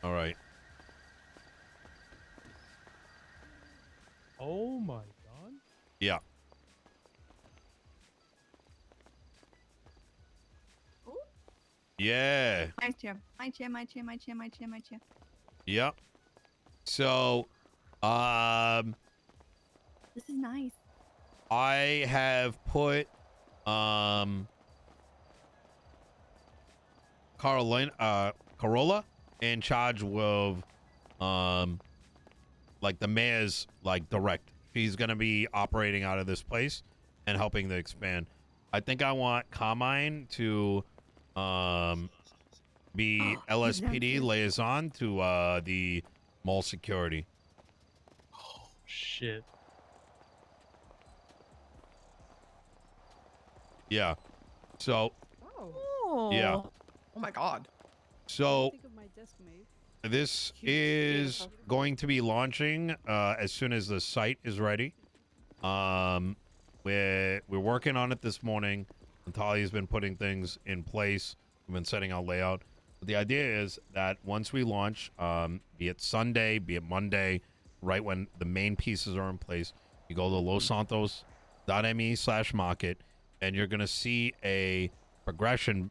All right. Oh my god. Yeah. Ooh. Yeah. My chair. My chair. My chair. My chair. My chair. My chair. Yep. So, This is nice. I have put Corolla in charge of like the mayor's like direct. She's gonna be operating out of this place and helping to expand. I think I want Carmine to be He's LSPD downstairs. liaison to the mall security. Oh shit. Yeah. So Oh. yeah. Oh my god. So Think of my DeskMate. this Huge. is going to be launching as soon as the site is ready. We're working on it this morning. Natalia's been putting things in place. We've been setting out layout. But the idea is that once we launch, be it Sunday, be it Monday, right when the main pieces are in place, you go to lossantos.me/market, and you're gonna see a progression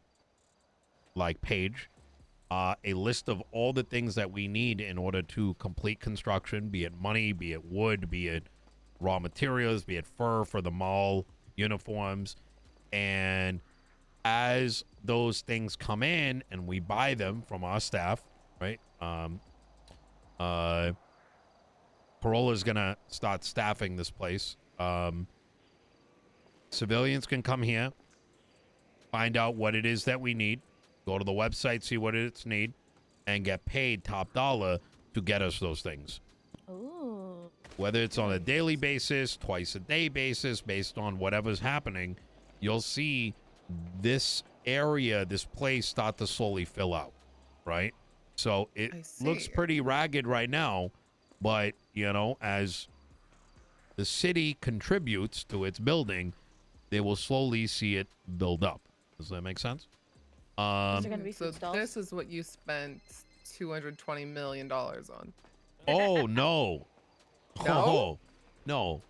like page, a list of all the things that we need in order to complete construction, be it money, be it wood, be it raw materials, be it fur for the mall, uniforms. And as those things come in and we buy them from our staff, right? Corolla's gonna start staffing this place. Civilians can come here, find out what it is that we need, go to the website, see what it's need, and get paid top dollar to get us those things. Ooh. Whether it's on a daily basis, twice a day basis, based on whatever's happening, you'll see this area, this place start to slowly fill out, right? So it I looks see. pretty ragged right now, but, you know, as the city contributes to its building, they will slowly see it build up. Does that make sense? Is there gonna be So food stalls? this is what you spent $220 million on. Oh, no. No? Oh, no.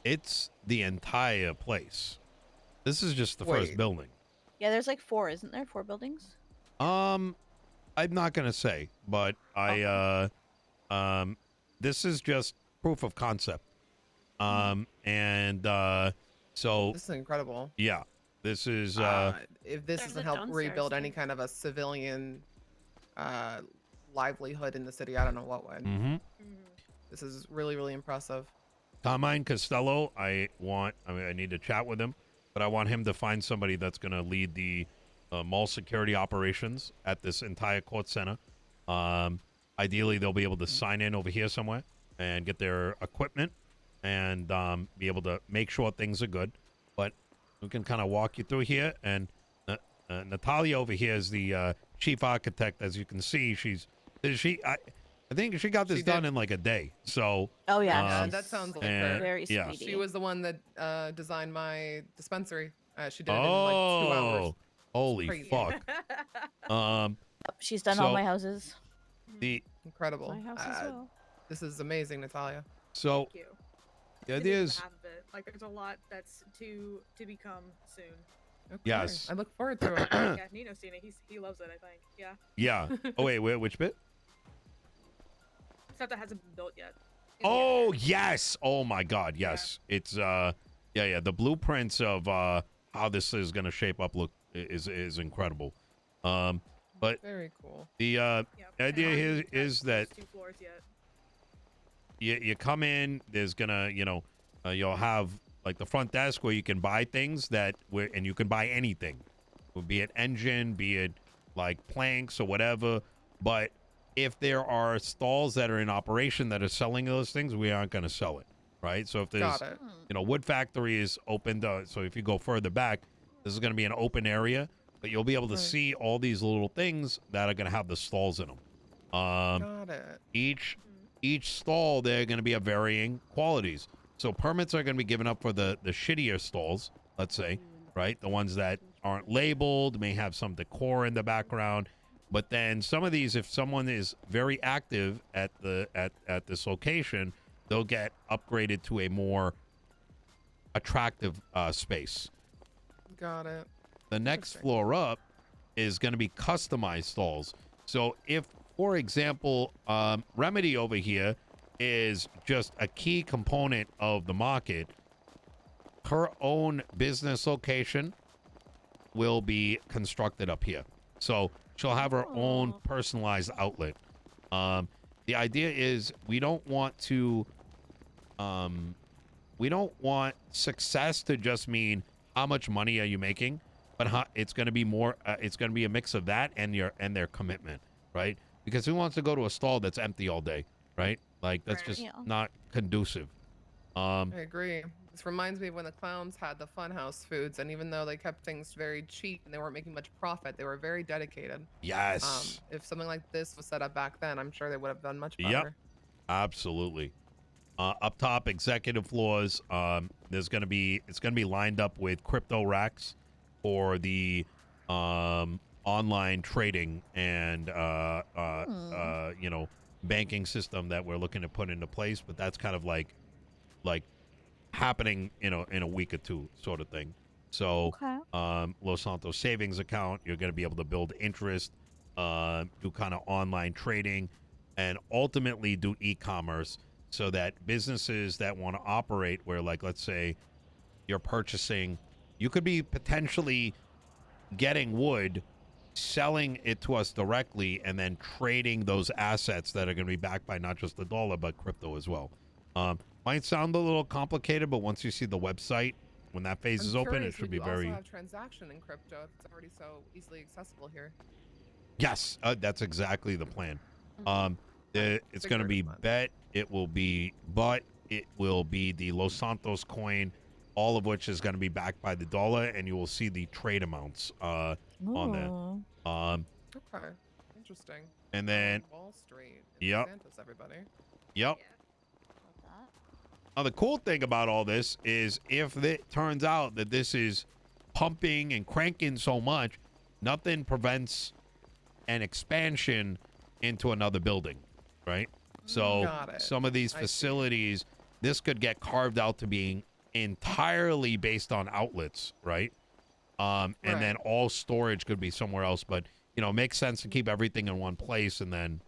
It's the entire place. This is just the first Wait. building. Yeah, there's like 4, isn't there? 4 buildings? I'm not gonna say, but this is just proof of concept. So This is incredible. yeah, this is If this There's doesn't a help downstairs rebuild any too. kind of a civilian livelihood in the city, I don't know what would. mm-hmm. This is really, really impressive. Carmine Costello. I need to chat with him, but I want him to find somebody that's gonna lead the mall security operations at this entire court center. Ideally, they'll be able to sign in over here somewhere and get their equipment and be able to make sure things are good. But we can kind of walk you through here. And Natalia over here is the chief architect. As you can see, I think she got this She done did. in like a day. So Oh yeah. Yeah, Um, that sounds like and- her. very yeah. speedy. She was the one that designed my dispensary. She did it in like 2 hours. Oh, holy Crazy. fuck. She's done so- all my houses. The Incredible. My house as well. This is amazing, Natalia. so Thank you. the Didn't idea even is half of it. Like there's a lot that's to become soon. Okay. Yes. I look forward to it. Yeah, Nino's seen it. He loves it. I think. Yeah. yeah. Oh wait, which bit? Except that hasn't been built yet. In the Oh area. yes. Oh my God. Yes. It's yeah. The blueprints of how this is gonna shape up is incredible. But Very cool. the Yeah, idea and here ours is that 2 floors yet. you come in, there's gonna, you'll have like the front desk where you can buy things and you can buy anything, be it engine, be it like planks or whatever. But if there are stalls that are in operation that are selling those things, we aren't gonna sell it, right? So if there's, Got it. wood factory is open so if you go further back, this is gonna be an open area, but you'll be able to Right. see all these little things that are gonna have the stalls in them. Got it. Each stall, they're going to be of varying qualities. So permits are going to be given up for the shittier stalls, let's say, right? The ones that aren't labeled, may have some decor in the background. But then some of these, if someone is very active at the at this location, they'll get upgraded to a more attractive space. Got it. The next Interesting. floor up is going to be customized stalls. So if, for example, Remedy over here is just a key component of the market, her own business location will be constructed up here. So she'll have her own personalized outlet. The idea is we don't want success to just mean how much money are you making, but how, it's going to be more. It's going to be a mix of that and their commitment, right? Because who wants to go to a stall that's empty all day, right? Like that's Right. just Yeah. not conducive. I agree. This reminds me of when the clowns had the funhouse foods, and even though they kept things very cheap and they weren't making much profit, they were very dedicated. Yes. If something like this was set up back then, I'm sure they would have done much Yep. better. Absolutely. Up top, executive floors. It's gonna be lined up with crypto racks for the online trading and banking system that we're looking to put into place. But that's kind of like happening in a week or two, sort of thing. So Okay. Los Santos savings account, you're going to be able to build interest, do kind of online trading, and ultimately do e-commerce, so that businesses that want to operate where, like, let's say you're purchasing, you could be potentially getting wood, selling it to us directly, and then trading those assets that are going to be backed by not just the dollar but crypto as well. Might sound a little complicated, but once you see the website, when that phase I'm is open, curious, it should would be you very. also have transaction in crypto if it's already so easily accessible here. Yes, that's exactly the plan. It's going to figured be as much. bet. It will be, but it will be the Los Santos coin, all of which is going to be backed by the dollar, and you will see the trade amounts on there. Ooh. Okay, interesting. And then, Wall Street. in Yep. Santos, everybody. yep. Yeah. Love that. Now, the cool thing about all this is if it turns out that this is pumping and cranking so much, nothing prevents an expansion into another building, right? So Got it. some of these I see. facilities, this could get carved out to being entirely based on outlets, right? And then Right. all storage could be somewhere else, but it makes sense to keep everything in one place and then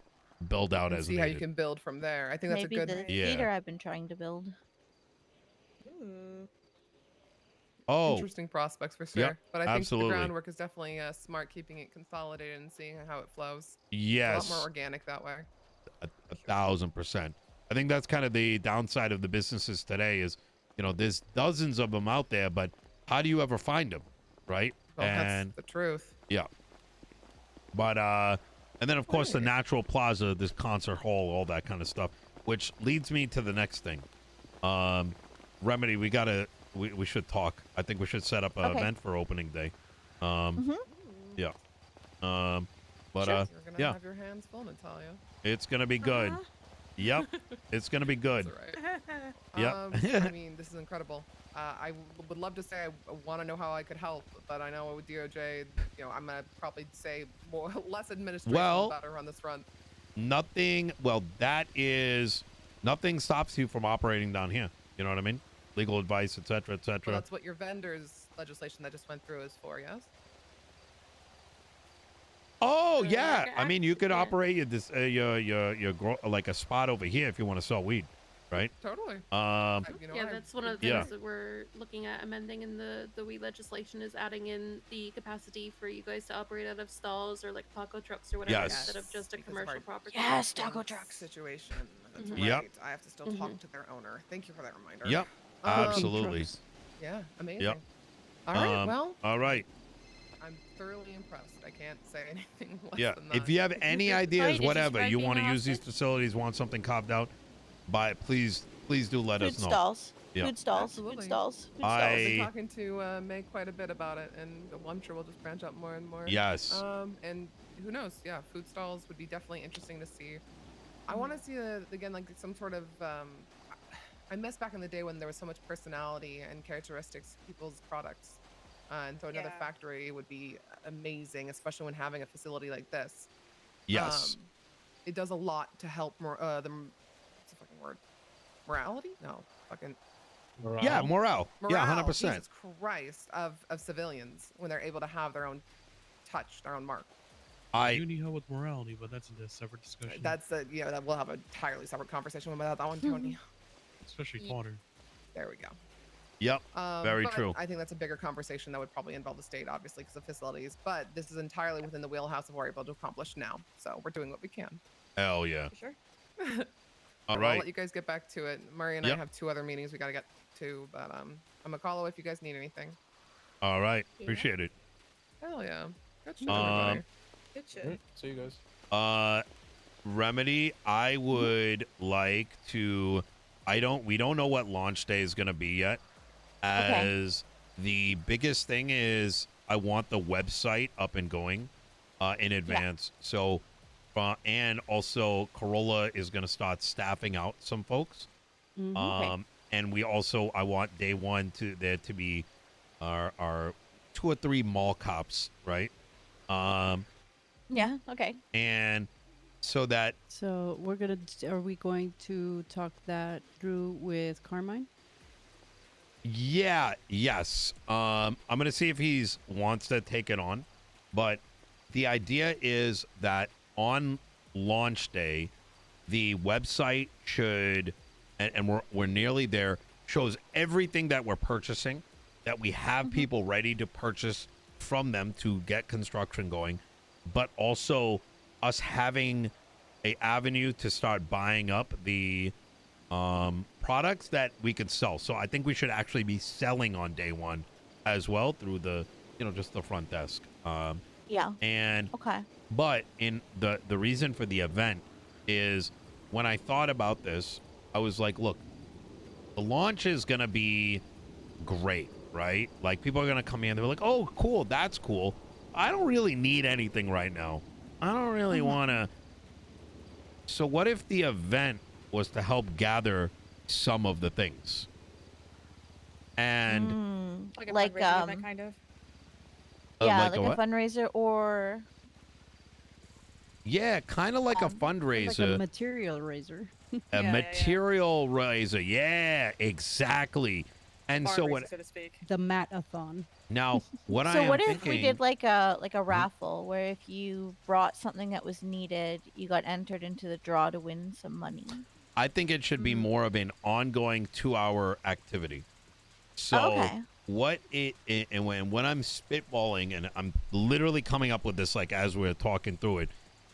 build out And as see needed. how you can build from there. I think that's Maybe a good. the Yeah. theater I've been trying to build. Oh, Interesting prospects for sure. Yep, But I think absolutely. the groundwork is definitely smart, keeping it consolidated and seeing how it flows. It's a lot yes. more organic that way. a 1,000%. I think that's kind of the downside of the businesses today is, there's dozens of them out there, but how do you ever find them, right? Well, And that's the truth. yeah, but and then of course the Right. Natural Plaza, this concert hall, all that kind of stuff, which leads me to the next thing. Remedy, we should talk. I think we should set up an Okay. event for opening day. Yeah. But Sure. You're gonna yeah, have your hands full, Natalia. it's gonna be good. Yep, it's gonna be good. That's all right. Yep. I mean, this is incredible. I would love to say I want to know how I could help, but I know with DOJ, I'm gonna probably say less administration Well- better on this front. Nothing stops you from operating down here. You know what I mean? Legal advice, etc., Well, etc. that's what your vendors legislation that just went through is for, yes? Oh like yeah, an I mean you could yeah. operate like a spot over here if you want to sell weed, right? Totally. Yeah, that's one of the Yeah. things that we're looking at amending in the weed legislation is adding in the capacity for you guys to operate out of stalls or like taco trucks or whatever Yes. instead of just a Because of commercial our property. Yes, taco trucks. Situation. That's Mhm. right. Yep. I have to still talk to their owner. Thank you for that reminder. Yep, absolutely. Yeah, amazing. Yep. All right, well, All right. I'm thoroughly impressed. I can't say anything less Yeah. than that. If you have any ideas, Right, did you whatever strike you me want to use these hostage? facilities, want something carved out, please do let Food us know. stalls. Yeah. Food stalls. Absolutely. Food stalls. Food I- stalls. I've been talking to May quite a bit about it, and I'm sure we'll just branch out more and more. Yes. And who knows? Yeah, food stalls would be definitely interesting to see. I want to see again like some sort of. I miss back in the day when there was so much personality and characteristics to people's products. And so another Yeah. factory would be amazing, especially when having a facility like this. Yes. It does a lot to help what's the fucking word? Morality? No, fucking Yeah, Morale? morale. Yeah, morale. 100%. Jesus Christ, of civilians when they're able to have their own touch, their own mark. I I do need help with morality, but that's a separate discussion. That's a that we'll have an entirely separate conversation about that one, Tony. Especially Ye- fodder. There we go. Yep. Very but true. I think that's a bigger conversation that would probably involve the state, obviously, because of facilities. But this is entirely within the wheelhouse of what we're able to accomplish now. So we're doing what we can. Hell yeah. For sure. All I'll right. let you guys get back to it. Murray and Yep. I have 2 other meetings we got to get to, but I'm gonna call if you guys need anything. All right. Yeah. Appreciate it. Hell yeah. Good shit, Um, everybody. Good shit. See you guys. Remedy, I would like to we don't know what launch day is going to be yet. As the biggest thing is I want the website up and going in advance. So and also Corolla is going to start staffing out some folks. And we also I want day one there to be our 2 or 3 mall cops, right? Yeah. Okay. And so that So are we going to talk that through with Carmine? yes. I'm gonna see if he's wants to take it on. But the idea is that on launch day, the website should and we're nearly there, shows everything that we're purchasing, that we have people ready to purchase from them to get construction going, but also us having a avenue to start buying up the products that we could sell. So I think we should actually be selling on day one as well through the just the front desk. Yeah. And Okay. but in the reason for the event is when I thought about this, I was like, look, the launch is gonna be great, right? Like people are gonna come in, they're like, oh cool, that's cool. I don't really need anything right now. I don't really wanna. So what if the event was to help gather some of the things? And Like a Like, fundraising event, kind of. yeah, like like a a what? fundraiser or Yeah, kind of like a Like a fundraiser. Like a material raiser. A Yeah. material raiser. Yeah, exactly. And so Farm what racer, so to speak. The Matathon. now what I so am what if thinking we did like a raffle where if you brought something that was needed, you got entered into the draw to win some money. I think it should be more of an ongoing 2-hour activity. So okay. what and when I'm spitballing and I'm literally coming up with this like as we're talking through it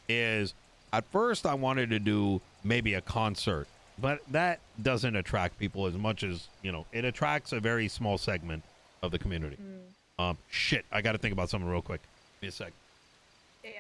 is at first I wanted to do maybe a concert, but that doesn't attract people as much as, it attracts a very small segment of the community. Shit, I got to think about something real quick. Give me a sec. Yeah.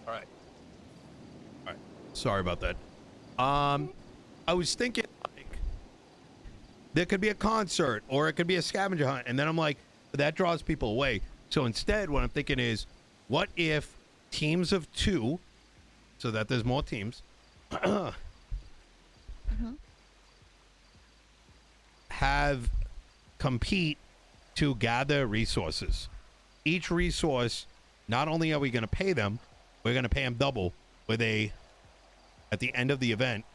All right. Sorry about that. I was thinking like there could be a concert or it could be a scavenger hunt, and then I'm like, that draws people away. So instead, what I'm thinking is, what if teams of 2, so that there's more teams, have compete to gather resources. Each resource, not only are we going to pay them, we're going to pay them double with at the end of the event,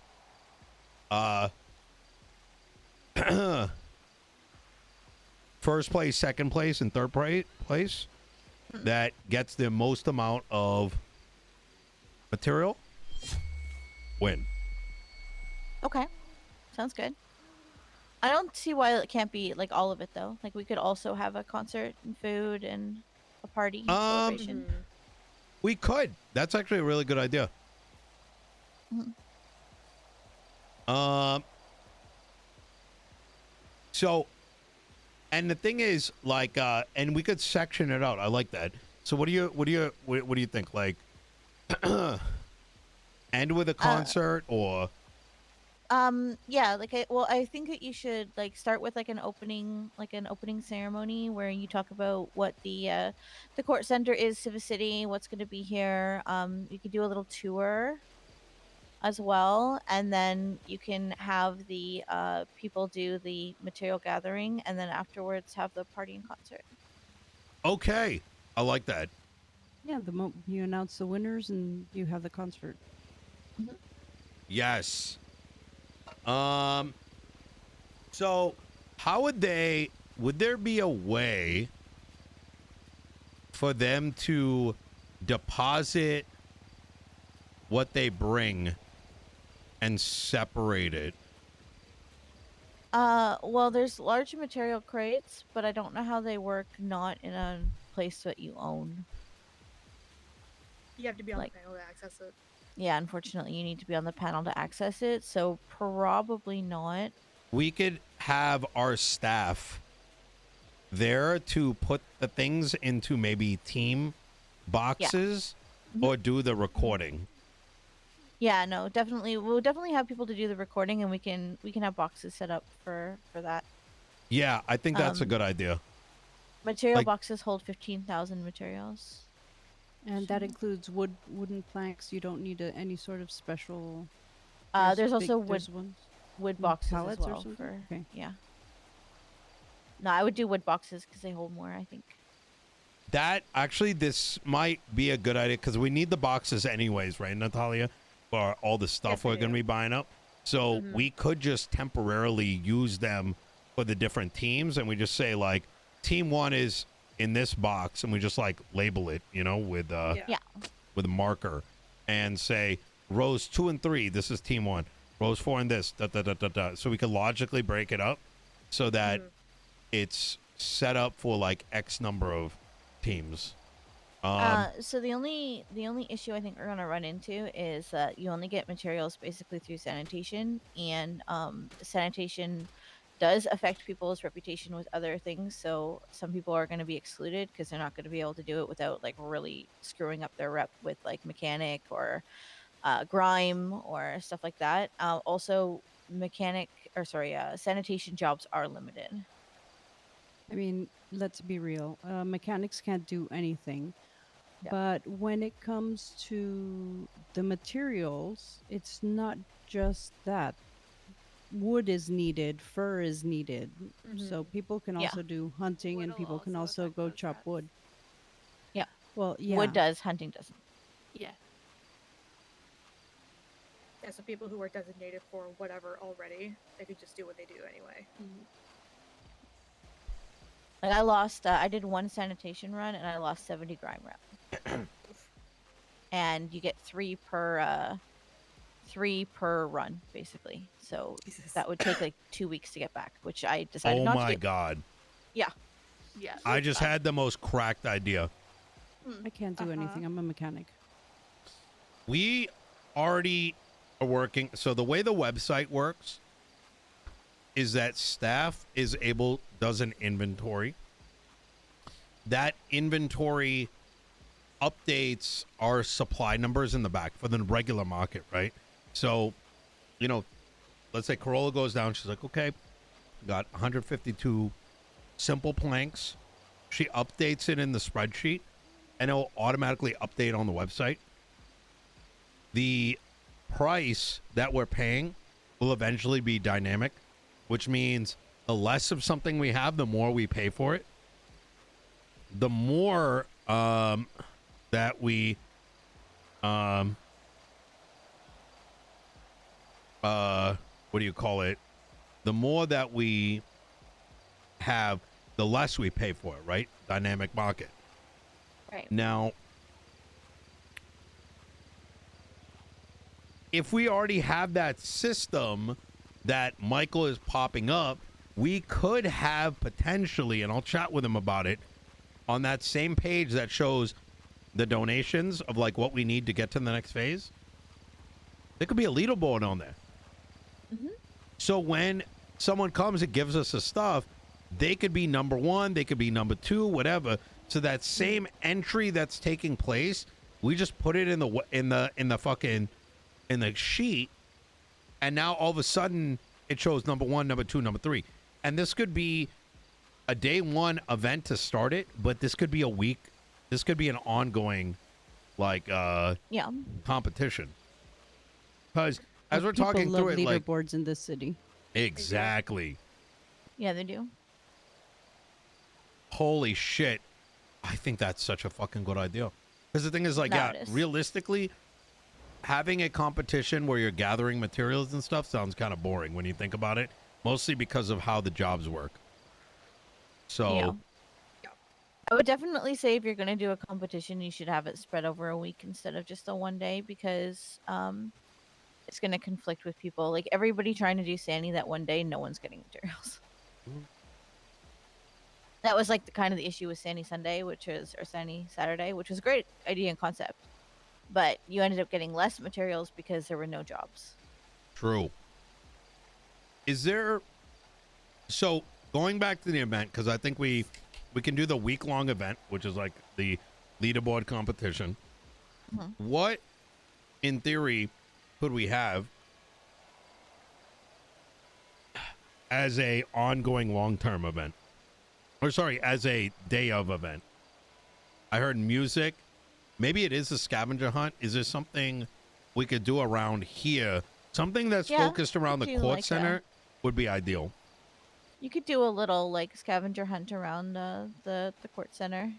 first place, second place, and third place that gets the most amount of material win. Okay. Sounds good. I don't see why it can't be like all of it though. Like we could also have a concert and food and a party celebration. We could. That's actually a really good idea. So, and the thing is, like, and we could section it out. I like that. So, what do you think? Like, end with a concert or? Yeah, I think that you should like start with like an opening ceremony where you talk about what the court center is to the city, what's going to be here. You could do a little tour as well, and then you can have the people do the material gathering, and then afterwards have the party and concert. Okay, I like that. Yeah, the moment you announce the winners and you have the concert. Yes. So how would there be a way for them to deposit what they bring and separate it? Well, there's large material crates, but I don't know how they work not in a place that you own. You have to be on Like- the panel to access it. Yeah, unfortunately, you need to be on the panel to access it, so probably not. We could have our staff there to put the things into maybe team boxes or do the recording. Yeah, no, definitely. We'll definitely have people to do the recording, and we can have boxes set up for that. Yeah, I think that's a good idea. Material Like- boxes hold 15,000 materials. And that includes wooden planks. You don't need any sort of special. There's also there's ones. wood boxes as pallets or well something? for Okay. yeah. No, I would do wood boxes because they hold more, I think. That actually, this might be a good idea because we need the boxes anyways, right, Natalia? For all the stuff Yes, we're we going to do. be buying up. So we could just temporarily use them for the different teams, and we just say like, team 1 is in this box, and we just like label it, with Yeah. with a marker, and say rows 2 and 3. This is team 1. Rows 4 and this. Da, da, da, da, da. So we could logically break it up so that it's set up for like X number of teams. So the only issue I think we're gonna run into is that you only get materials basically through sanitation, and sanitation does affect people's reputation with other things. So some people are going to be excluded because they're not going to be able to do it without like really screwing up their rep with like mechanic or grime or stuff like that. Also, sanitation jobs are limited. I mean, let's be real. Mechanics can't do anything. Yeah. But when it comes to the materials, it's not just that. Wood is needed, fur is needed. So people can Yeah. also do hunting, and Wood'll people can also also go affect those chop reps. wood. Yeah. Well, yeah. Wood does, hunting doesn't. Yeah. Yeah, so people who are designated for whatever already, they could just do what they do anyway. Like I lost, I did one sanitation run and I lost 70 grime rep. And you get three per run, basically. So that would take like 2 weeks to get back, which I decided Oh not to my do. God. Yeah. Yeah. I just had the most cracked idea. I can't do anything. I'm a mechanic. We already are working. So the way the website works is that staff does an inventory. That inventory updates our supply numbers in the back for the regular market, right? So, let's say Corolla goes down. She's like, okay, got 152 simple planks. She updates it in the spreadsheet, and it'll automatically update on the website. The price that we're paying will eventually be dynamic, which means the less of something we have, the more we pay for it. The more that we what do you call it? The more that we have, the less we pay for it, right? Dynamic market. Right. Now, if we already have that system that Michael is popping up, we could have potentially, and I'll chat with him about it, on that same page that shows the donations of like what we need to get to the next phase. There could be a leaderboard on there. So when someone comes and gives us the stuff, they could be number one, they could be number two, whatever. So that same entry that's taking place, we just put it in the sheet, and now all of a sudden it shows number one, number two, number three. And this could be a day one event to start it, but this could be a week. This could be an ongoing, like, Yeah. competition. Because as we're People talking love through it, like, leaderboards in this city. exactly. Yeah, they do. Holy shit. I think that's such a fucking good idea. Because the thing is, like, No, yeah, it is. realistically, having a competition where you're gathering materials and stuff sounds kind of boring when you think about it, mostly because of how the jobs work. So, Yeah. I would definitely say if you're going to do a competition, you should have it spread over a week instead of just a one day, because it's going to conflict with people. Like, everybody trying to do Sandy that one day, no one's getting materials. That was like the kind of the issue with Sandy Sunday, or Sandy Saturday, which was a great idea and concept. But you ended up getting less materials because there were no jobs. true. Is there... So, going back to the event, because I think we can do the week-long event, which is like the leaderboard competition. What, in theory, could we have as a ongoing long-term event? Or sorry, as a day of event? I heard music. Maybe it is a scavenger hunt. Is there something we could do around here? Something that's Yeah, focused around the we could do court like center would be ideal. You could do a little like scavenger hunt around the court center.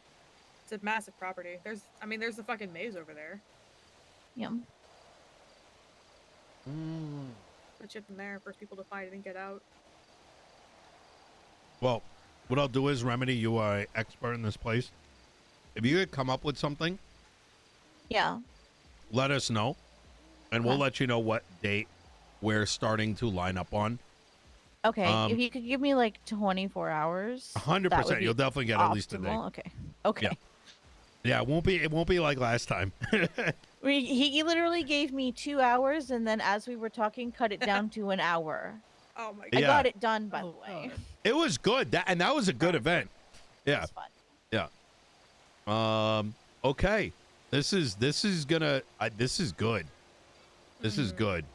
It's a massive property. There's the fucking maze over there. Yeah. Put shit in there for people to find it and get out. Well, what I'll do is, Remedy, you are an expert in this place. If you could come up with something, Yeah. let us know, and we'll Okay. let you know what date we're starting to line up on. Okay. If you could give me like 24 hours. 100%. You'll definitely get at least a day. optimal. Okay. Okay. Yeah, it won't be like last time. He literally gave me 2 hours, and then as we were talking, cut it down to an hour. Oh my I god. Yeah. got it done, by the way. It was good. That was a good event. It Yeah. was fun. Yeah. Okay. This is good. This is good.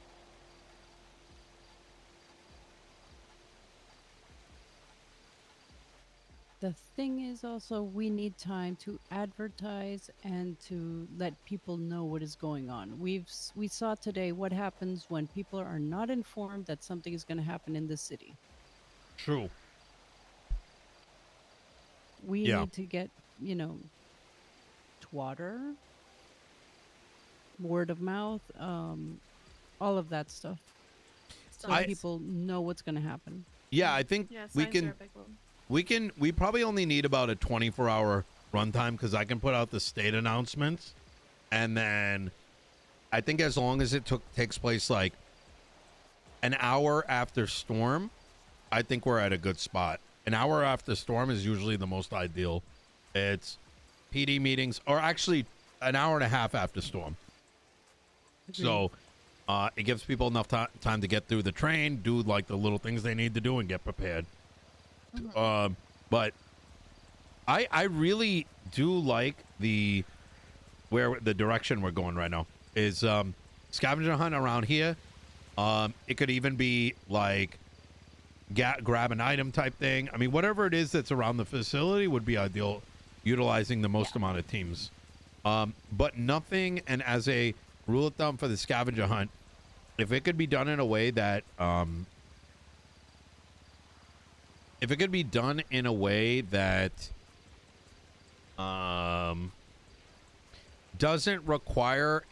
The thing is also we need time to advertise and to let people know what is going on. We saw today what happens when people are not informed that something is going to happen in the city. True. We Yeah. need to get, twatter, word of mouth, all of that stuff. So I- people know what's going to happen. Yeah, I think Yeah, we signs can. are a big one. We probably only need about a 24-hour runtime, because I can put out the state announcements, and then I think as long as it takes place like an hour after storm, I think we're at a good spot. An hour after storm is usually the most ideal. It's PD meetings, or actually an hour and a half after storm. So it gives people enough time to get through the train, do like the little things they need to do, and get prepared. But I really do like the direction we're going right now. Is scavenger hunt around here. It could even be like grab an item type thing. I mean, whatever it is that's around the facility would be ideal, utilizing the most amount of teams. But nothing, and as a rule of thumb for the scavenger hunt, if it could be done in a way that doesn't require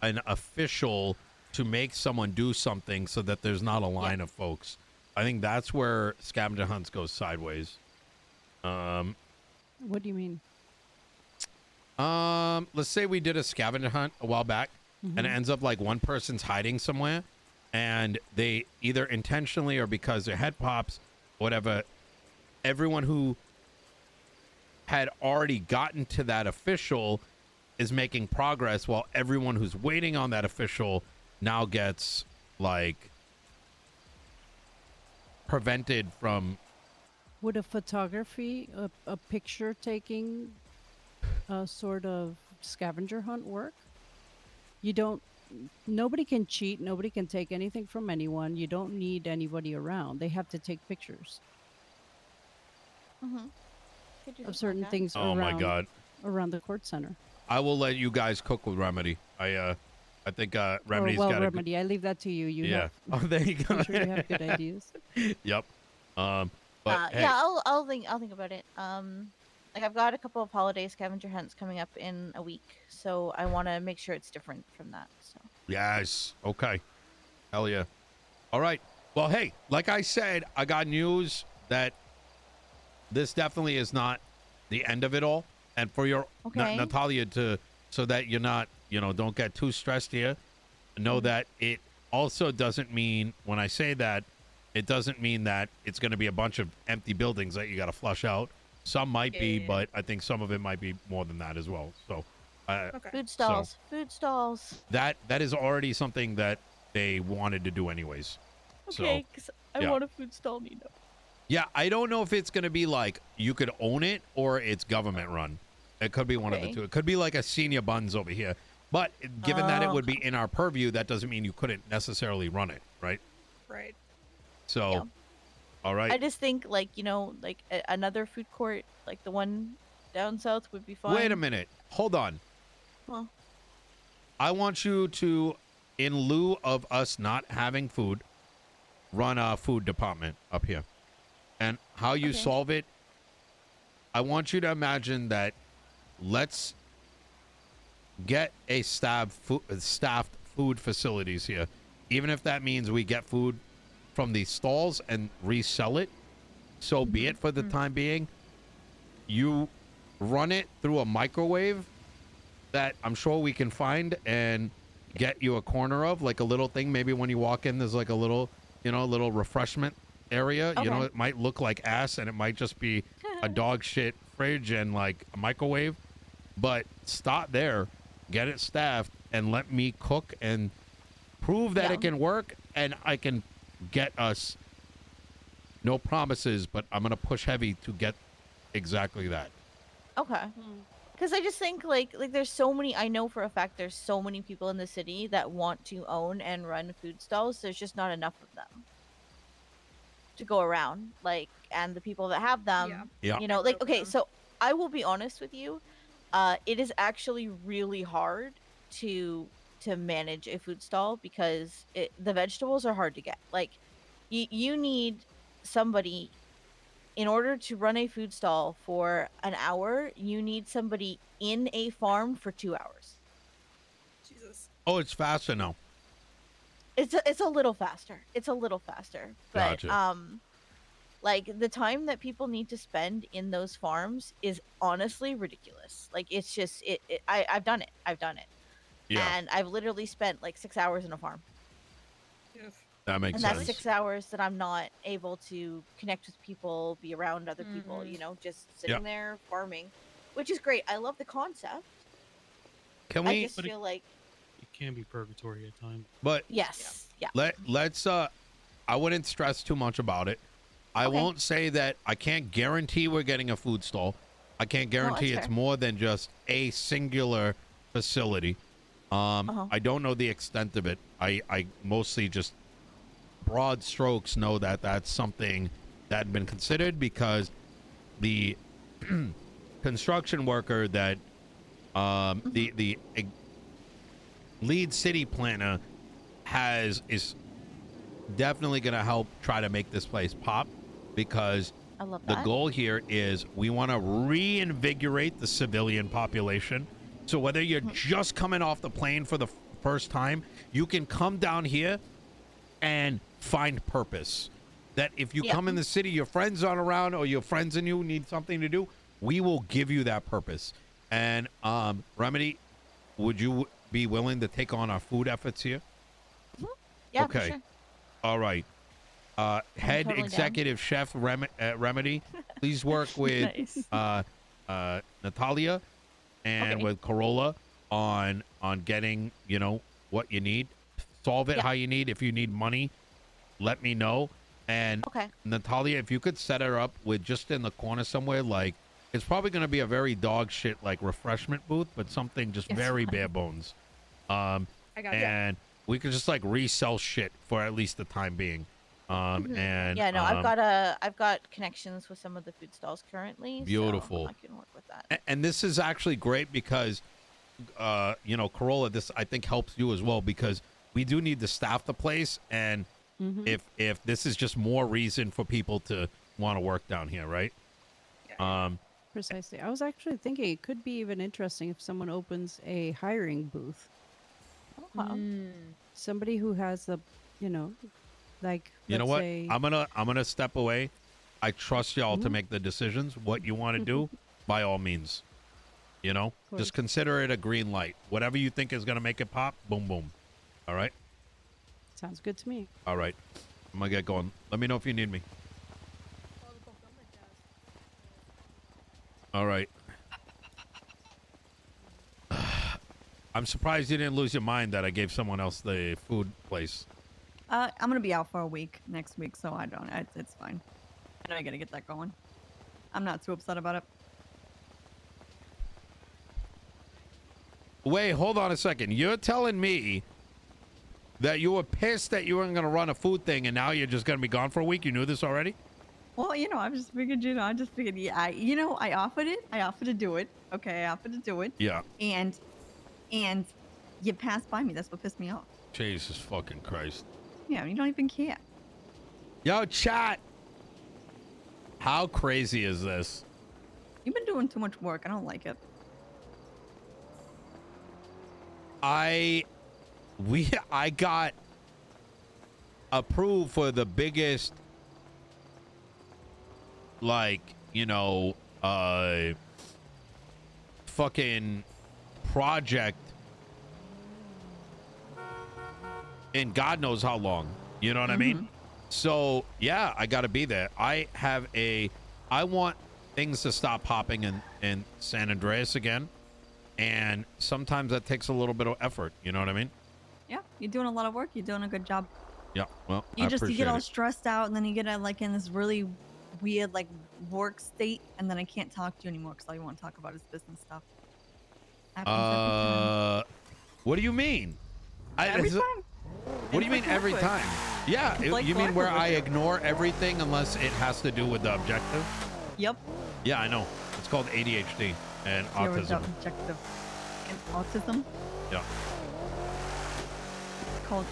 an official to make someone do something, so that there's not a line of folks, I think that's where scavenger hunts go sideways. What do you mean? Let's say we did a scavenger hunt a while back, and it ends up like one person's hiding somewhere, and they either intentionally or because their head pops, whatever, everyone who had already gotten to that official is making progress, while everyone who's waiting on that official now gets like prevented from. Would a photography, a picture taking, sort of scavenger hunt work? You don't. Nobody can cheat. Nobody can take anything from anyone. You don't need anybody around. They have to take pictures Mm-hmm. Could do of something certain like that. things Oh my God! around the court center. I will let you guys cook with Remedy. I think Remedy's well, got Remedy, I leave that to you. You yeah. have. Oh, there you go. I'm sure you have good ideas. Yep. But hey, Yeah, I'll think about it. Like I've got a couple of holiday scavenger hunts coming up in a week, so I want to make sure it's different from that. So yes. Okay. Hell yeah. All right. Well, hey, like I said, I got news that this definitely is not the end of it all. And for your Okay. Natalia so that you're not, don't get too stressed here. Know that it also doesn't mean, when I say that, it doesn't mean that it's going to be a bunch of empty buildings that you got to flush out. Some might be, Yeah. but I think some of it might be more than that as well. So Okay. food stalls, food stalls. that is already something that they wanted to do anyways. Okay, because I yeah. want a food stall, Nino. Yeah, I don't know if it's going to be like you could own it or it's government run. It could be one of the Okay. two. It could be like a senior buns over here. But given that it would Okay. be in our purview, that doesn't mean you couldn't necessarily run it, right? Right. So, Yeah. all right. I just think another food court, like the one down south, would be fine. Wait a minute. Hold on. Huh. I want you to, in lieu of us not having food, run a food department up here. And how you Okay. solve it, I want you to imagine that let's get a staffed food facilities here. Even if that means we get food from these stalls and resell it, so be it for the time being. You run it through a microwave that I'm sure we can find and get you a corner of, like a little thing. Maybe when you walk in, there's like a little, little refreshment area. Okay. It might look like ass and it might just be a dog shit fridge and like a microwave. But start there, get it staffed, and let me cook and prove that Yeah. it can work, and I can get us, no promises, but I'm going to push heavy to get exactly that. Okay. Because I just think like there's so many. I know for a fact there's so many people in the city that want to own and run food stalls. There's just not enough of them to go around. Like, and the people that have them, Yeah. like okay. So I will be honest with you. It is actually really hard to manage a food stall because the vegetables are hard to get. Like, you need somebody. In order to run a food stall for an hour, you need somebody in a farm for 2 hours. Jesus. Oh, it's faster now. It's a little faster. It's a little faster. But Gotcha. like the time that people need to spend in those farms is honestly ridiculous. Like it's just I've done it. Yeah, And I've literally spent like 6 hours in a farm. Yes. that makes And sense. that's 6 hours that I'm not able to connect with people, be around other people, just sitting there farming, which is great. I love the concept. Can I we? just feel like It can be purgatory at times. But yes, yeah. let's. I wouldn't stress too much about it. I Okay. won't say that I can't guarantee we're getting a food stall. I can't guarantee that's it's fair. more than just a singular facility. I don't know the extent of it. I mostly just broad strokes know that that's something that had been considered because the construction worker that the lead city planner is definitely going to help try to make this place pop because I love the that. goal here is we want to reinvigorate the civilian population. So whether you're just coming off the plane for the first time, you can come down here and find purpose. That if you come in the city, your friends aren't around or your friends and you need something to do, we will give you that purpose. And Remedy, would you be willing to take on our food efforts here? Yeah, okay. for sure. All right. Head totally down. executive chef Remedy, please work with Nice. Natalia and Okay. with Corolla on getting, what you need. Solve it Yeah. how you need. If you need money, let me know. And Okay. Natalia, if you could set her up with just in the corner somewhere, like it's probably going to be a very dog shit like refreshment booth, but something just It's very fine. bare bones. I got you. And we could just like resell shit for at least the time being. And Yeah, no, I've got connections with some of the food stalls currently. Beautiful. So I can work with that. and this is actually great because you know, Corolla, this I think helps you as well because we do need to staff the place, and if this is just more reason for people to want to work down here, right? Precisely. I was actually thinking it could be even interesting if someone opens a hiring booth. Okay. Somebody who has the, you know, like You know let's what? say- I'm gonna step away. I trust y'all to make the decisions. What you want to do, by all means. You know, course. just consider it a green light. Whatever you think is gonna make it pop, boom, boom. All right, Sounds good to me. all right. I'm gonna get going. Let me know if you need me. All right. I'm surprised you didn't lose your mind that I gave someone else the food place. I'm gonna be out for a week next week, so I don't. It's fine. I know I gotta get that going. I'm not too upset about it. Wait, hold on a second. You're telling me that you were pissed that you weren't going to run a food thing and now you're just going to be gone for a week? You knew this already? Well, you know, I just figured, I just figured, yeah, I offered it. I offered to do it. Okay, I offered to do it. Yeah. And you passed by me. That's what pissed me off. Jesus fucking Christ. Yeah, you don't even care. Yo, chat. How crazy is this? You've been doing too much work. I don't like it. I got approved for the biggest, like, you know, fucking project in God knows how long. You know what I mean? So yeah, I gotta be there. I want things to stop popping in San Andreas again. And sometimes that takes a little bit of effort. You know what I mean? Yeah, you're doing a lot of work. You're doing a good job. Yeah. Well, You I get appreciate all it. stressed out, and then you get like in this really weird like work state, and then I can't talk to you anymore because all you want to talk about is business stuff. Happens every time. What do you mean? Every time. What do you It's mean like every liquid. time? Yeah, It's like you mean where liquid I with it. ignore everything unless it has to do with the objective? Yep. Yeah, I know. It's called ADHD and Your autism. objective. And autism Yeah. called